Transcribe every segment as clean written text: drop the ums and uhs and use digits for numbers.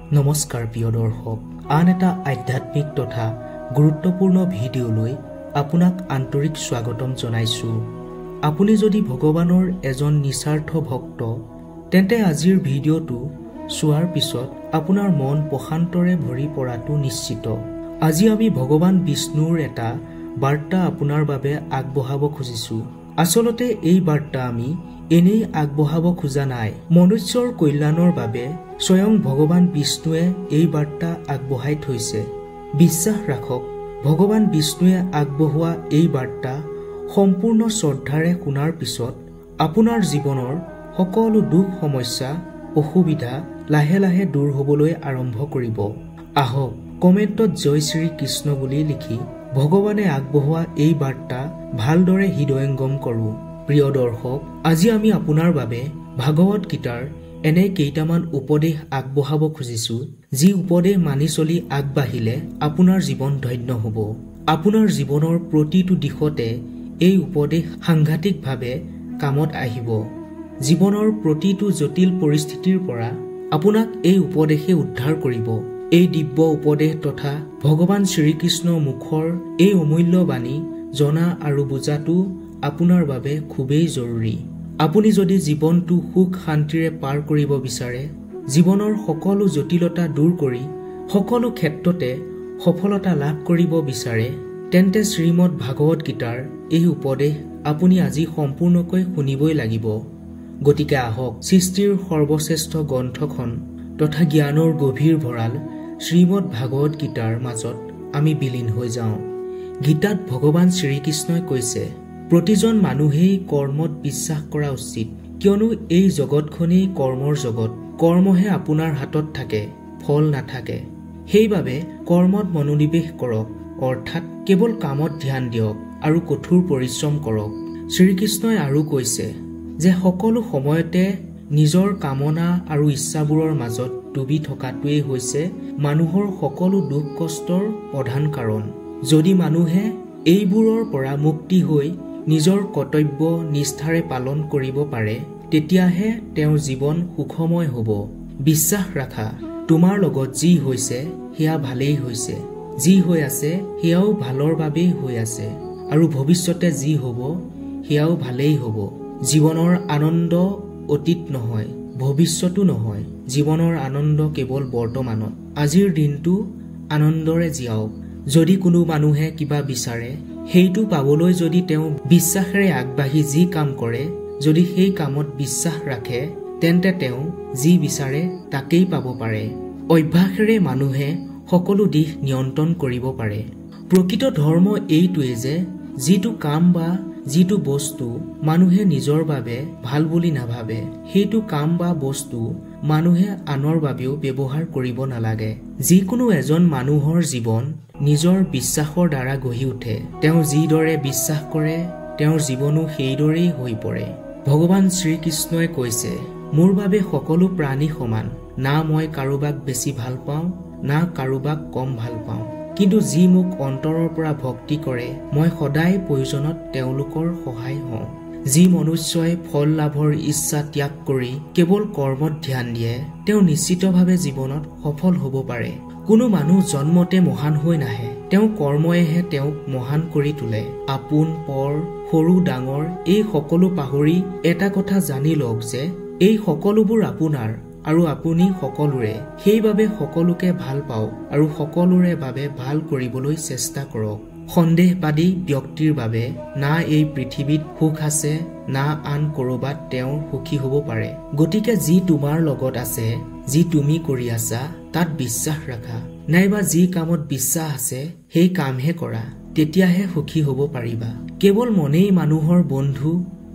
নমস্কাৰ প্ৰিয় দৰ্শক, আন এটা আধ্যাত্মিক তথা গুৰুত্বপূৰ্ণ ভিডিঅ'লৈ আপোনাক আন্তৰিক স্বাগতম জনাইছো। আপুনি যদি ভগৱানৰ এজন নিস্বাৰ্থ ভক্ত, তেন্তে আজিৰ ভিডিঅ'টো চোৱাৰ পিছত আপোনাৰ মন প্ৰশান্তৰে ভৰি পৰাটো নিশ্চিত। আজি আমি ভগৱান বিষ্ণুৰ এটা বাৰ্তা আপোনাৰ বাবে আগবঢ়াব খুজিছো। আচলতে এই বাৰ্তা আমি এনেই আগবঢ়াব খোজা নাই। মনুষ্যৰ কল্যাণৰ বাবে স্বয়ং ভগৱান বিষ্ণুৱে এই বাৰ্তা আগবঢ়াই থৈছে। বিশ্বাস ৰাখক, ভগৱান বিষ্ণুৱে আগবঢ়োৱা এই বাৰ্তা সম্পূৰ্ণ শ্ৰদ্ধাৰে শুনাৰ পিছত আপোনাৰ জীৱনৰ সকলো দুখ সমস্যা অসুবিধা লাহে লাহে দূৰ হ'বলৈ আৰম্ভ কৰিব। আহক কমেণ্টত জয় শ্ৰী কৃষ্ণ বুলি লিখি ভগৱানে আগবঢ়োৱা এই বাৰ্তা ভালদৰে হৃদয়ংগম কৰোঁ। প্ৰিয় দৰ্শক, আজি আমি আপোনাৰ বাবে ভাগৱত গীতাৰ এনে কেইটামান উপদেশ আগবঢ়াব খুজিছো, যি উপদেশ মানি চলি আগবাঢ়িলে আপোনাৰ জীৱন ধন্য হ'ব। আপোনাৰ জীৱনৰ প্ৰতিটো দিশতে এই উপদেশ সাংঘাতিকভাৱে কামত আহিব। জীৱনৰ প্ৰতিটো জটিল পৰিস্থিতিৰ পৰা আপোনাক এই উপদেশে উদ্ধাৰ কৰিব। এই দিব্য উপদেশ তথা ভগৱান শ্ৰীকৃষ্ণৰ মুখৰ এই অমূল্য বাণী জনা আৰু বুজাটো আপোনাৰ বাবে খুবেই জৰুৰী। আপুনি যদি জীৱনটো সুখ শান্তিৰে পাৰ কৰিব বিচাৰে, জীৱনৰ সকলো জটিলতা দূৰ কৰি সকলো ক্ষেত্ৰতে সফলতা লাভ কৰিব বিচাৰে, তেন্তে শ্ৰীমদ ভাগৱত গীতাৰ এই উপদেশ আপুনি আজি সম্পূৰ্ণকৈ শুনিবই লাগিব। গতিকে আহক সৃষ্টিৰ সৰ্বশ্ৰেষ্ঠ গ্ৰন্থখন তথা জ্ঞানৰ গভীৰ ভঁৰাল শ্ৰীমদ ভাগৱত গীতাৰ মাজত আমি বিলীন হৈ যাওঁ। গীতাত ভগৱান শ্ৰীকৃষ্ণই কৈছে, প্ৰতিজন মানুহেই কৰ্মত বিশ্বাস কৰা উচিত, কিয়নো এই জগতখনেই কৰ্মৰ জগত। কৰ্মহে আপোনাৰ হাতত থাকে, ফল নাথাকে। সেইবাবে কৰ্মত মনোনিৱেশ কৰক, অৰ্থাৎ কেৱল কামত ধ্যান দিয়ক আৰু কঠোৰ পৰিশ্ৰম কৰক। শ্ৰীকৃষ্ণই আৰু কৈছে যে সকলো সময়তে নিজৰ কামনা আৰু ইচ্ছাবোৰৰ মাজত ডুবি থকাটোৱেই হৈছে মানুহৰ সকলো দুখ কষ্টৰ প্ৰধান কাৰণ। যদি মানুহে এইবোৰৰ পৰা মুক্তি হৈ নিজৰ কৰ্তব্য নিষ্ঠাৰে পালন কৰিব পাৰে, তেতিয়াহে তেওঁৰ জীৱন সুখময় হ'ব। বিশ্বাস ৰাখা, তোমাৰ লগত যি হৈছে সেয়া ভালেই হৈছে, যি হৈ আছে সেয়াও ভালৰ বাবেই হৈ আছে, আৰু ভৱিষ্যতে যি হ'ব সেয়াও ভালেই হ'ব। জীৱনৰ আনন্দ অতীত নহয়, ভৱিষ্যতো নহয়। জীৱনৰ আনন্দ কেৱল বৰ্তমানত। আজিৰ দিনটো আনন্দৰে জীয়াওক। যদি কোনো মানুহে কিবা বিচাৰে, সেইটো পাবলৈ যদি তেওঁ বিশ্বাসেৰে আগবাঢ়ি যি কাম কৰে, যদি সেই কামত বিশ্বাস ৰাখে, তেন্তে তেওঁ যি বিচাৰে তাকেই পাব পাৰে। অভ্যাসেৰে মানুহে সকলো দিশ নিয়ন্ত্ৰণ কৰিব পাৰে। প্ৰকৃত ধৰ্ম এইটোৱে যে যিটো কাম বা যিটো বস্তু মানুহে নিজৰ বাবে ভাল বুলি নাভাবে, সেইটো কাম বা বস্তু মানুহে আনৰ বাবেও ব্যৱহাৰ কৰিব নালাগে। যিকোনো এজন মানুহৰ জীৱন নিজৰ বিশ্বাসৰ দ্বাৰা গঢ়ি উঠে। তেওঁ যিদৰে বিশ্বাস কৰে, তেওঁৰ জীৱনো সেইদৰেই হৈ পৰে। ভগৱান শ্ৰীকৃষ্ণই কৈছে, মোৰ বাবে সকলো প্ৰাণী সমান। না মই কাৰোবাক বেছি ভাল পাওঁ, না কাৰোবাক কম ভাল পাওঁ। কিন্তু যি মোক অন্তৰৰ পৰা ভক্তি কৰে, মই সদায় প্ৰয়োজনত তেওঁলোকৰ সহায় হওঁ। যি মনুষ্যই ফল লাভৰ ইচ্ছা ত্যাগ কৰি কেৱল কৰ্মত ধ্যান দিয়ে, তেওঁ নিশ্চিতভাৱে জীৱনত সফল হ'ব পাৰে। কোনো মানুহ জন্মতে মহান হৈ নাহে, তেওঁ কৰ্মইহে তেওঁক মহান কৰি তোলে। আপোন পৰ সৰু ডাঙৰ এই সকলো পাহৰি এটা কথা জানি লওক যে এই সকলোবোৰ আপোনাৰ আৰু আপুনি সকলোৰে। সেইবাবে সকলোকে ভাল পাওক আৰু সকলোৰে বাবে ভাল কৰিবলৈ চেষ্টা কৰক। সন্দেহবাদী ব্যক্তিৰ বাবে না এই পৃথিৱীত সুখ আছে, না আন ক'ৰবাত তেওঁ সুখী হ'ব পাৰে। গতিকে যি তোমাৰ লগত আছে, যি তুমি কৰি আছা, তাত বিশ্বাস ৰাখা। নাইবা যি কামত বিশ্বাস আছে সেই কামহে কৰা, তেতিয়াহে সুখী হ'ব পাৰিবা। কেৱল মনেই মানুহৰ বন্ধু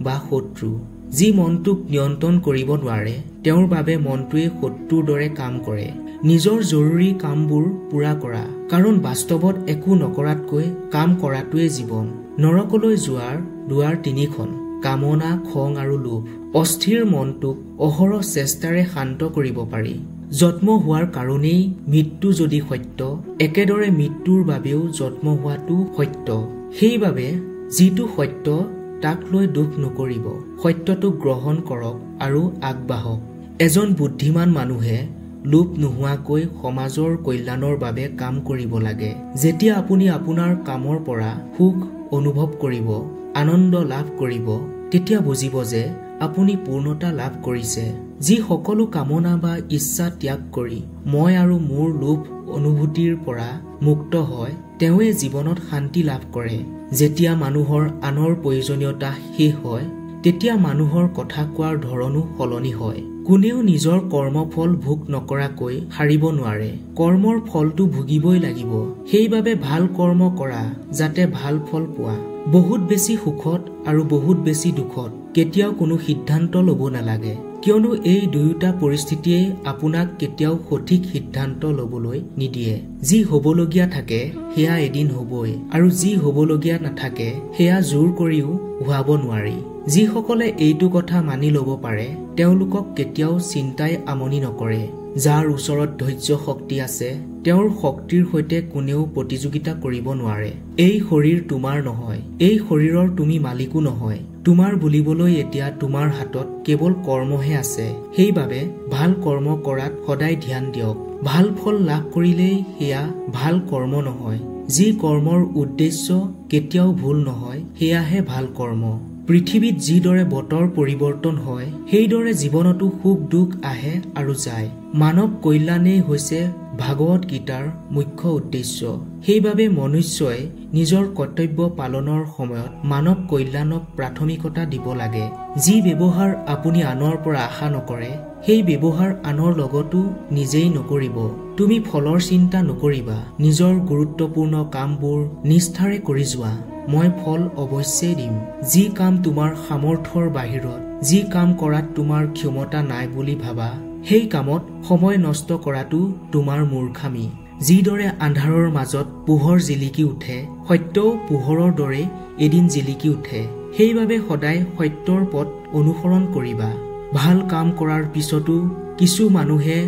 বা শত্ৰু। যি মনটোক নিয়ন্ত্ৰণ কৰিব নোৱাৰে, তেওঁৰ বাবে মনটোৱে শত্ৰুৰ দৰে কাম কৰে। নিজৰ জৰুৰী কামবোৰ পূৰা কৰা, কাৰণ বাস্তৱত একো নকৰাতকৈ কাম কৰাটোৱে জীৱন। নৰকলৈ যোৱাৰ দুৱাৰ তিনিখন: কামনা, খং আৰু লোভ। অস্থিৰ মনটোক অহৰহ চেষ্টাৰে শান্ত কৰিব পাৰি। জন্ম হোৱাৰ কাৰণেই মৃত্যু যদি সত্য, একেদৰে মৃত্যুৰ বাবেও জন্ম হোৱাটো সত্য। সেইবাবে যিটো সত্য তাক লৈ দুখ নকৰিব, সত্যটো গ্ৰহণ কৰক আৰু আগবাঢ়ক। এজন বুদ্ধিমান মানুহে লোভ নোহোৱাকৈ সমাজৰ কল্যাণৰ বাবে কাম কৰিব লাগে। যেতিয়া আপুনি আপোনাৰ কামৰ পৰা সুখ অনুভৱ কৰিব, আনন্দ লাভ কৰিব, তেতিয়া বুজিব যে আপুনি পূৰ্ণতা লাভ কৰিছে। যি সকলো কামনা বা ইচ্ছা ত্যাগ কৰি মই আৰু মোৰ লোভ অনুভূতিৰ পৰা মুক্ত হয়, তেওঁৱে জীৱনত শান্তি লাভ কৰে। যেতিয়া মানুহৰ আনৰ প্ৰয়োজনীয়তা শেষ হয়, তেতিয়া মানুহৰ কথা কোৱাৰ ধৰণো সলনি হয়। কোনেও নিজৰ কৰ্মফল ভোগ নকৰাকৈ হাৰিব নোৱাৰে। কৰ্মৰ ফলটো ভুগিবই লাগিব। সেইবাবে ভাল কৰ্ম কৰা যাতে ভাল ফল পোৱা। বহুত বেছি সুখত আৰু বহুত বেছি দুখত কেতিয়াও কোনো সিদ্ধান্ত ল'ব নালাগে, কিয়নো এই দুয়োটা পৰিস্থিতিয়ে আপোনাক কেতিয়াও সঠিক সিদ্ধান্ত ল'বলৈ নিদিয়ে। যি হ'বলগীয়া থাকে সেয়া এদিন হ'বই, আৰু যি হ'বলগীয়া নাথাকে সেয়া জোৰ কৰিও হোৱাব নোৱাৰি। যিসকলে এইটো কথা মানি ল'ব পাৰে তেওঁলোকক কেতিয়াও চিন্তাই আমনি নকৰে। যাৰ ওচৰত ধৈৰ্য শক্তি আছে তেওঁৰ শক্তিৰ সৈতে কোনেও প্ৰতিযোগিতা কৰিব নোৱাৰে। এই শৰীৰ তোমাৰ নহয়, এই শৰীৰৰ তুমি মালিকো নহয়। তোমাৰ বুলিবলৈ এতিয়া তোমাৰ হাতত কেৱল কৰ্মহে আছে। সেইবাবে ভাল কৰ্ম কৰাত সদায় ধ্যান দিয়ক। ভাল ফল লাভ কৰিলেই সেয়া ভাল কৰ্ম নহয়। যি কৰ্মৰ উদ্দেশ্য কেতিয়াও ভুল নহয় সেয়াহে ভাল কৰ্ম। পৃথিৱীত যিদৰে বতৰ পৰিৱৰ্তন হয় সেইদৰে জীৱনতো সুখ দুখ আহে আৰু যায়। মানৱ কল্যাণেই হৈছে ভাগৱত গীতাৰ মুখ্য উদ্দেশ্য। সেইবাবে মনুষ্যই নিজৰ কৰ্তব্য পালনৰ সময়ত মানৱ কল্যাণক প্ৰাথমিকতা দিব লাগে। যি ব্যৱহাৰ আপুনি আনৰ পৰা আশা নকৰে সেই ব্যৱহাৰ আনৰ লগতো নিজেই নকৰিব। তুমি ফলৰ চিন্তা নকৰিবা। নিজৰ গুৰুত্বপূৰ্ণ কামবোৰ নিষ্ঠাৰে কৰি যোৱা। মই ফল অৱশ্যেই দিম। যি কাম তোমাৰ সামৰ্থ্যৰ বাহিৰত, যি কাম কৰাত তোমাৰ ক্ষমতা নাই বুলি ভাবা, সেই কামত সময় নষ্ট কৰাটো তোমাৰ মূৰ্খামি। যিদৰে আন্ধাৰৰ মাজত পোহৰ জিলিকি উঠে, সত্যও পোহৰৰ দৰে এদিন জিলিকি উঠে। সেইবাবে সদায় সত্যৰ পথ অনুসৰণ কৰিবা। ভাল কাম কৰাৰ পিছতো কিছু মানুহে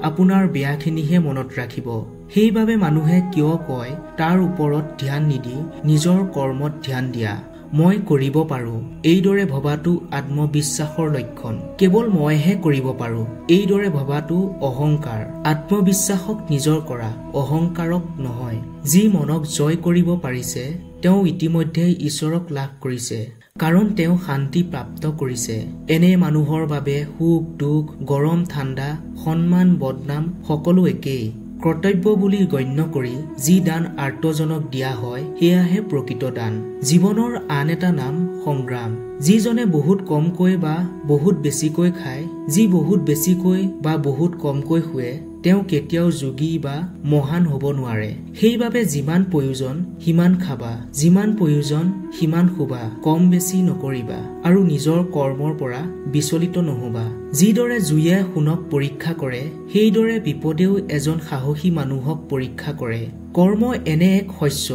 আপোনাৰ বেয়াখিনিহে মনত ৰাখিব। সেইবাবে মানুহে কিয় কয় তাৰ ওপৰত ধ্যান নিদি নিজৰ কৰ্মত ধ্যান দিয়া। মই কৰিব পাৰো এইদৰে ভবাটো আত্মবিশ্বাসৰ লক্ষণ। কেৱল মইহে কৰিব পাৰো এইদৰে ভবাটো অহংকাৰ। আত্মবিশ্বাসক নিজৰ কৰা, অহংকাৰক নহয়। যি মনক জয় কৰিব পাৰিছে তেওঁ ইতিমধ্যে ঈশ্বৰক লাভ কৰিছে, কাৰণ তেওঁ শান্তি প্ৰাপ্ত কৰিছে। এনে মানুহৰ বাবে সুখ দুখ, গৰম ঠাণ্ডা, সন্মান বদনাম সকলো একেই। কৰ্তব্য বুলি গণ্য কৰি যি দান আৰ্তজনক দিয়া হয় সেয়াহে প্ৰকৃত দান। জীৱনৰ আন এটা নাম সংগ্ৰাম। যিজনে বহুত কমকৈ বা বহুত বেছিকৈ খায়, যি বহুত বেছিকৈ বা বহুত কমকৈ শুৱে, তেওঁ কেতিয়াও যোগী বা মহান হ'ব নোৱাৰে। সেইবাবে যিমান প্ৰয়োজন সিমান খাবা, যিমান প্ৰয়োজন সিমান শুবা, কম বেছি নকৰিবা আৰু নিজৰ কৰ্মৰ পৰা বিচলিত নহবা। যিদৰে জুয়ে সোণক পৰীক্ষা কৰে সেইদৰে বিপদেও এজন সাহসী মানুহক পৰীক্ষা কৰে। কৰ্ম এনে এক শস্য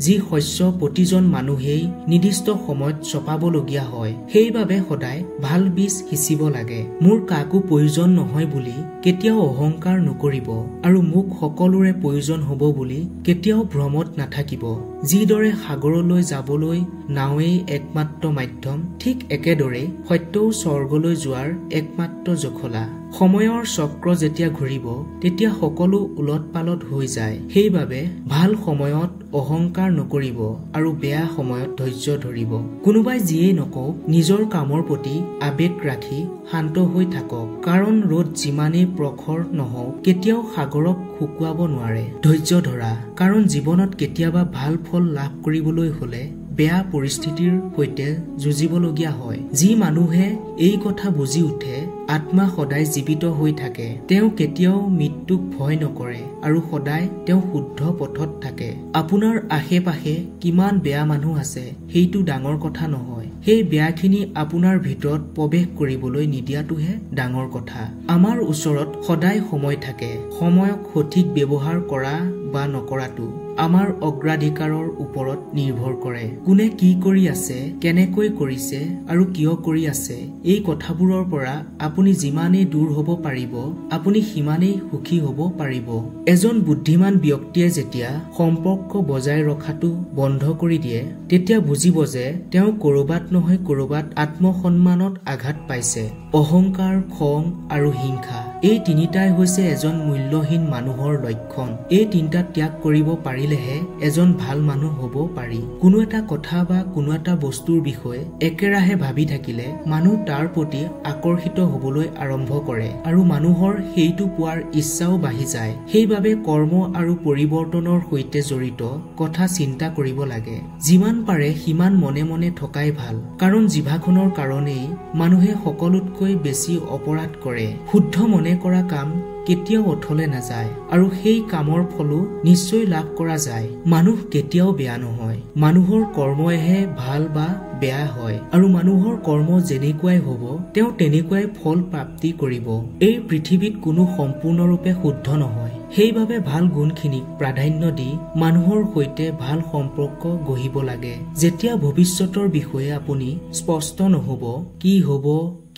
যি শস্য প্ৰতিজন মানুহেই নিৰ্দিষ্ট সময়ত চপাবলগীয়া হয়। সেইবাবে সদায় ভাল বীজ সিঁচিব লাগে। মোৰ কাকো প্ৰয়োজন নহয় বুলি কেতিয়াও অহংকাৰ নকৰিব আৰু মোক সকলোৰে প্ৰয়োজন হ'ব বুলি কেতিয়াও ভ্ৰমত নাথাকিব। যিদৰে সাগৰলৈ যাবলৈ নাৱেই একমাত্ৰ মাধ্যম, ঠিক একেদৰে সত্যও স্বৰ্গলৈ যোৱাৰ একমাত্ৰ জখলা। সময়ৰ চক্ৰ যেতিয়া ঘূৰিব তেতিয়া সকলো উলট পালট হৈ যায়। সেইবাবে ভাল সময়ত অহংকাৰ নকৰিব আৰু বেয়া সময়ত ধৈৰ্য ধৰিব। কোনোবাই যিয়েই নকওক নিজৰ কামৰ প্ৰতি আবেগ ৰাখি শান্ত হৈ থাকক, কাৰণ ৰ'দ যিমানেই প্ৰখৰ নহওক কেতিয়াও সাগৰক শুকুৱাব নোৱাৰে। ধৈৰ্য ধৰা, কাৰণ জীৱনত কেতিয়াবা ভাল ফল লাভ কৰিবলৈ হলে বেয়া পৰিস্থিতিৰ সৈতে যুঁজিবলগীয়া হয়। যি মানুহে এই কথা বুজি উঠে আত্মা সদায় জীৱিত হৈ থাকে। তেওঁ কেতিয়াও মৃত্যুক ভয় নকৰে আৰু সদায় তেওঁ শুদ্ধ পথত থাকে। আপোনাৰ আশে পাশে কিমান বেয়া মানুহ আছে সেইটো ডাঙৰ কথা নহয়। সেই বেয়াখিনি আপোনাৰ ভিতৰত প্ৰৱেশ কৰিবলৈ নিদিয়াটোহে ডাঙৰ কথা। আমাৰ ওচৰত সদায় সময় থাকে। সময়ক সঠিক ব্যৱহাৰ কৰা বা নকৰাটো আমাৰ অগ্ৰাধিকাৰৰ ওপৰত নিৰ্ভৰ কৰে। কোনে কি কৰি আছে, কেনেকৈ কৰিছে আৰু কিয় কৰি আছে, এই কথাবোৰৰ পৰা আপুনি যিমানেই দূৰ হ'ব পাৰিব আপুনি সিমানেই সুখী হ'ব পাৰিব। এজন বুদ্ধিমান ব্যক্তিয়ে যেতিয়া সম্পৰ্ক বজাই ৰখাটো বন্ধ কৰি দিয়ে তেতিয়া বুজিব যে তেওঁ কৰবাত নহয় কৰবাত আত্মসন্মানত আঘাত পাইছে। অহংকাৰ, খং আৰু হিংসা এই তিনিটাই হৈছে এজন মূল্যহীন মানুহৰ লক্ষণ। এই তিনিটা ত্যাগ কৰিব পাৰিলেহে এজন ভাল মানুহ হ'ব পাৰি। কোনো এটা কথা বা কোনো এটা বস্তুৰ বিষয়ে একেৰাহে ভাবি থাকিলে মানুহ তাৰ প্ৰতি আকৰ্ষিত হ'বলৈ আৰম্ভ কৰে আৰু মানুহৰ সেইটো পোৱাৰ ইচ্ছাও বাঢ়ি যায়। সেইবাবে কৰ্ম আৰু পৰিৱৰ্তনৰ সৈতে জড়িত কথা চিন্তা কৰিব লাগে। যিমান পাৰে সিমান মনে মনে থকাই ভাল, কাৰণ জিভাখনৰ কাৰণেই মানুহে সকলোতকৈ বেছি অপৰাধ কৰে। শুদ্ধ মনে কৰা কাম কেতিয়াও অথলে নাযায় আৰু সেই কামৰ ফলো নিশ্চয় লাভ কৰা যায়। মানুহ কেতিয়াও বেয়া নহয়, মানুহৰ কৰ্মইহে ভাল বা বেয়া হয় আৰু মানুহৰ কৰ্ম যেনেকুৱাই হ'ব তেওঁ তেনেকুৱাই ফল প্ৰাপ্তি কৰিব। এই পৃথিৱীত কোনো সম্পূৰ্ণৰূপে শুদ্ধ নহয়। সেইবাবে ভাল গুণখিনিক প্ৰাধান্য দি মানুহৰ সৈতে ভাল সম্পৰ্ক গঢ়িব লাগে। যেতিয়া ভৱিষ্যতৰ বিষয়ে আপুনি স্পষ্ট নহ'ব, কি হ'ব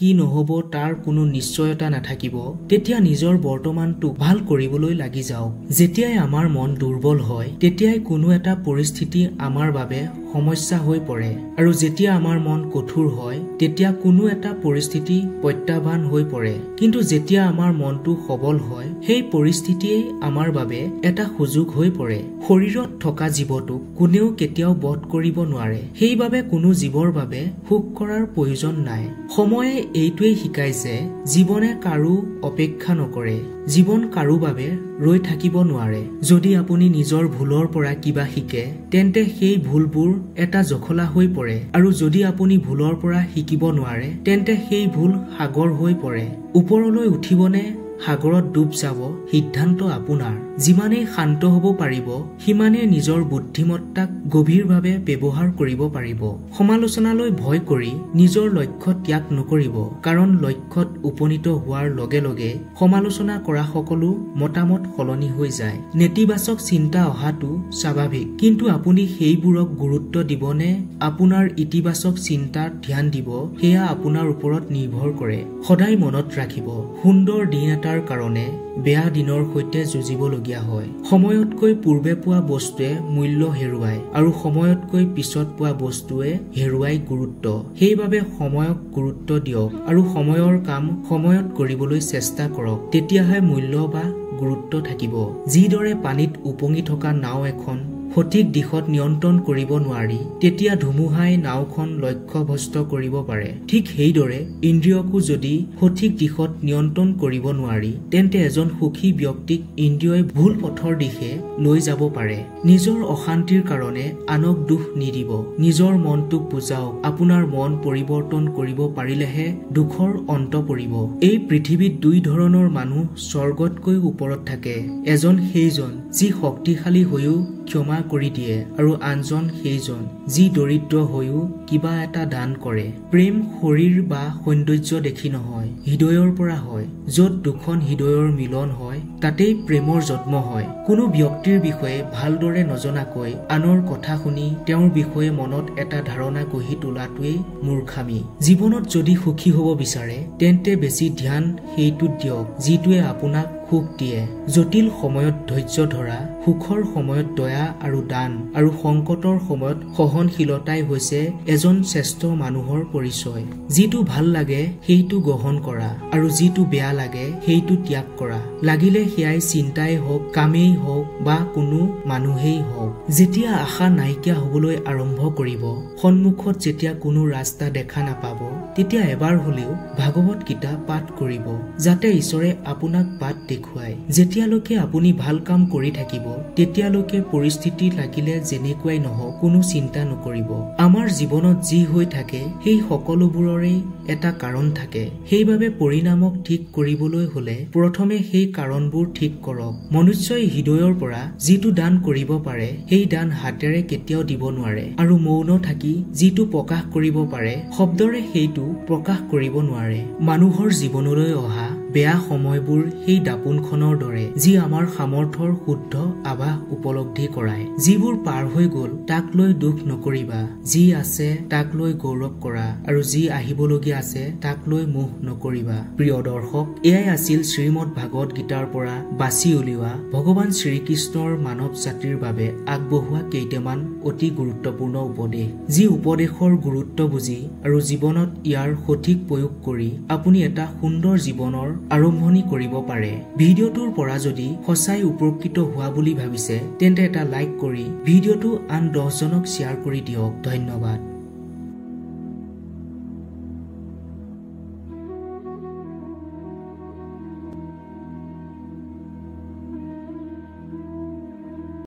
কি নহ'ব তাৰ কোনো নিশ্চয়তা নাথাকিব, তেতিয়া নিজৰ বৰ্তমানটো ভাল কৰিবলৈ লাগি যাওক। যেতিয়াই আমাৰ মন দুৰ্বল হয় তেতিয়াই কোনো এটা পৰিস্থিতি আমাৰ বাবে সমস্যা হৈ পৰে আৰু যেতিয়া আমাৰ মন কঠোৰ হয় তেতিয়া কোনো এটা পৰিস্থিতি প্ৰত্যাহ্বান হৈ পৰে। কিন্তু যেতিয়া আমাৰ মনটো সবল হয় সেই পৰিস্থিতিয়েই আমাৰ বাবে এটা সুযোগ হৈ পৰে। শৰীৰত থকা জীৱটোক কোনেও কেতিয়াও বধ কৰিব নোৱাৰে, সেইবাবে কোনো জীৱৰ বাবে শোক কৰাৰ প্ৰয়োজন নাই। সময়ে এইটোৱেই শিকায় যে জীৱনে কাৰো অপেক্ষা নকৰে, জীৱন কাৰো বাবে ৰৈ থাকিব নোৱাৰে। যদি আপুনি নিজৰ ভুলৰ পৰা কিবা শিকে তেন্তে সেই ভুলবোৰ এটা জখলা হৈ পৰে আৰু যদি আপুনি ভুলৰ পৰা শিকিব নোৱাৰে তেন্তে সেই ভুল সাগৰ হৈ পৰে। ওপৰলৈ উঠিবনে সাগৰত ডুব যাব সিদ্ধান্ত আপোনাৰ। যিমানেই শান্ত হ'ব পাৰিব সিমানেই নিজৰ বুদ্ধিমত্তাক গভীৰভাৱে ব্যৱহাৰ কৰিব পাৰিব। সমালোচনালৈ ভয় কৰি নিজৰ লক্ষ্য ত্যাগ নকৰিব, কাৰণ লক্ষ্যত উপনীত হোৱাৰ লগে লগে সমালোচনা কৰা সকলো মতামত সলনি হৈ যায়। নেতিবাচক চিন্তা অহাটো স্বাভাৱিক, কিন্তু আপুনি সেইবোৰক গুৰুত্ব দিবনে আপোনাৰ ইতিবাচক চিন্তাত ধ্যান দিব সেয়া আপোনাৰ ওপৰত নিৰ্ভৰ কৰে। সদায় মনত ৰাখিব, সুন্দৰ দিন এটাৰ কাৰণে বেয়া দিনৰ সৈতে যুঁজিবলগীয়া হয়। সময়তকৈ পূৰ্বে পোৱা বস্তুৱে মূল্য হেৰুৱায় আৰু সময়তকৈ পিছত পোৱা বস্তুৱে হেৰুৱাই গুৰুত্ব। সেইবাবে সময়ক গুৰুত্ব দিয়ক আৰু সময়ৰ কাম সময়ত কৰিবলৈ চেষ্টা কৰক, তেতিয়াহে মূল্য বা গুৰুত্ব থাকিব। যিদৰে পানীত উপঙি থকা নাও এখন সঠিক দিশত নিয়ন্ত্ৰণ কৰিব নোৱাৰি তেতিয়া ধুমুহাই নাওখন লক্ষ্যভ্ৰষ্ট কৰিব পাৰে। ঠিক সেইদৰে ইন্দ্ৰিয়কো যদি সঠিক দিশত নিয়ন্ত্ৰণ কৰিব নোৱাৰি তেন্তে এজন সুখী ব্যক্তিক ইন্দ্ৰিয়ই ভুল পথৰ দিশে লৈ যাব পাৰে। নিজৰ অশান্তিৰ কাৰণে আনক দোষ নিদিব, নিজৰ মনটোক বুজাওক। আপোনাৰ মন পৰিৱৰ্তন কৰিব পাৰিলেহে দুখৰ অন্ত পৰিব। এই পৃথিৱীত দুই ধৰণৰ মানুহ স্বৰ্গতকৈ ওপৰত থাকে। এজন সেইজন যি শক্তিশালী হৈও ক্ষমা কৰি দিয়ে আৰু আনজন সেইজন যি দৰিদ্ৰ হৈও কিবা এটা দান কৰে। প্ৰেম শৰীৰ বা সৌন্দৰ্য দেখি নহয়, হৃদয়ৰ পৰা হয়। য'ত দুখন হৃদয়ৰ মিলন হয় তাতেই প্ৰেমৰ জন্ম হয়। কোনো ব্যক্তিৰ বিষয়ে ভালদৰে নজনাকৈ আনৰ কথা শুনি তেওঁৰ বিষয়ে মনত এটা ধাৰণা গঢ়ি তোলাটোৱেই মূৰ্খামি। জীৱনত যদি সুখী হ'ব বিচাৰে তেন্তে বেছি ধ্যান সেইটোত দিয়ক যিটোৱে আপোনাক সুখ দিয়ে। জটিল সময়ত ধৈৰ্য ধৰা, সুখৰ সময়ত দয়া আৰু দান আৰু সংকটৰ সময়ত সহনশীলতাই হৈছে এজন শ্ৰেষ্ঠ মানুহৰ পৰিচয়। যিটো ভাল লাগে সেইটো গ্ৰহণ কৰা আৰু যিটো বেয়া লাগে সেইটো ত্যাগ কৰা, লাগিলে সেয়াই চিন্তাই হওক, কামেই হওক বা কোনো মানুহেই হওক। যেতিয়া আশা নাইকিয়া হ'বলৈ আৰম্ভ কৰিব, সন্মুখত যেতিয়া কোনো ৰাস্তা দেখা নাপাব, তেতিয়া এবাৰ হলেও ভাগৱত গীতা পাঠ কৰিব, যাতে ঈশ্বৰে আপোনাক বাট দেখুৱায়। যেতিয়ালৈকে আপুনি ভাল কাম কৰি থাকিব তেতিয়ালৈকে পৰিস্থিতি লাগিলে যেনেকুৱাই নহওক কোনো চিন্তা নকৰিব। আমাৰ জীৱনত যি হৈ থাকে সেই সকলোবোৰৰে এটা কাৰণ থাকে। সেইবাবে পৰিণামক ঠিক কৰিবলৈ হলে প্ৰথমে সেই কাৰণবোৰ ঠিক কৰক। মনুষ্যই হৃদয়ৰ পৰা যিটো দান কৰিব পাৰে সেই দান হাতেৰে কেতিয়াও দিব নোৱাৰে আৰু মৌন থাকি যিটো প্ৰকাশ কৰিব পাৰে শব্দৰে সেইটো প্ৰকাশ কৰিব নোৱাৰে। মানুহৰ জীৱনলৈ অহা বেয়া সময়বোৰ সেই দাপোনখনৰ দৰে, যি আমাৰ সামৰ্থৰ শুদ্ধ আভাস উপলব্ধি কৰায়। যিবোৰ পাৰ হৈ গ'ল তাক লৈ দুখ নকৰিবা, যি আছে তাক লৈ গৌৰৱ কৰা আৰু যি আহিবলগীয়া আছে তাক লৈ মোহ নকৰিবা। প্ৰিয় দৰ্শক, এয়াই আছিল শ্ৰীমদ ভাগৱত গীতাৰ পৰা বাছি উলিওৱা ভগৱান শ্ৰীকৃষ্ণৰ মানৱ জাতিৰ বাবে আগবঢ়োৱা কেইটামান অতি গুৰুত্বপূৰ্ণ উপদেশ। যি উপদেশৰ গুৰুত্ব বুজি আৰু জীৱনত ইয়াৰ সঠিক প্ৰয়োগ কৰি আপুনি এটা সুন্দৰ জীৱনৰ আৰম্ভণি কৰিব পাৰে। ভিডিঅ'টোৰ পৰা যদি সঁচাই উপকৃত হোৱা বুলি ভাবিছে তেন্তে এটা লাইক কৰি ভিডিঅ'টো আন 10 জনক শ্বেয়াৰ কৰি দিয়ক। ধন্যবাদ।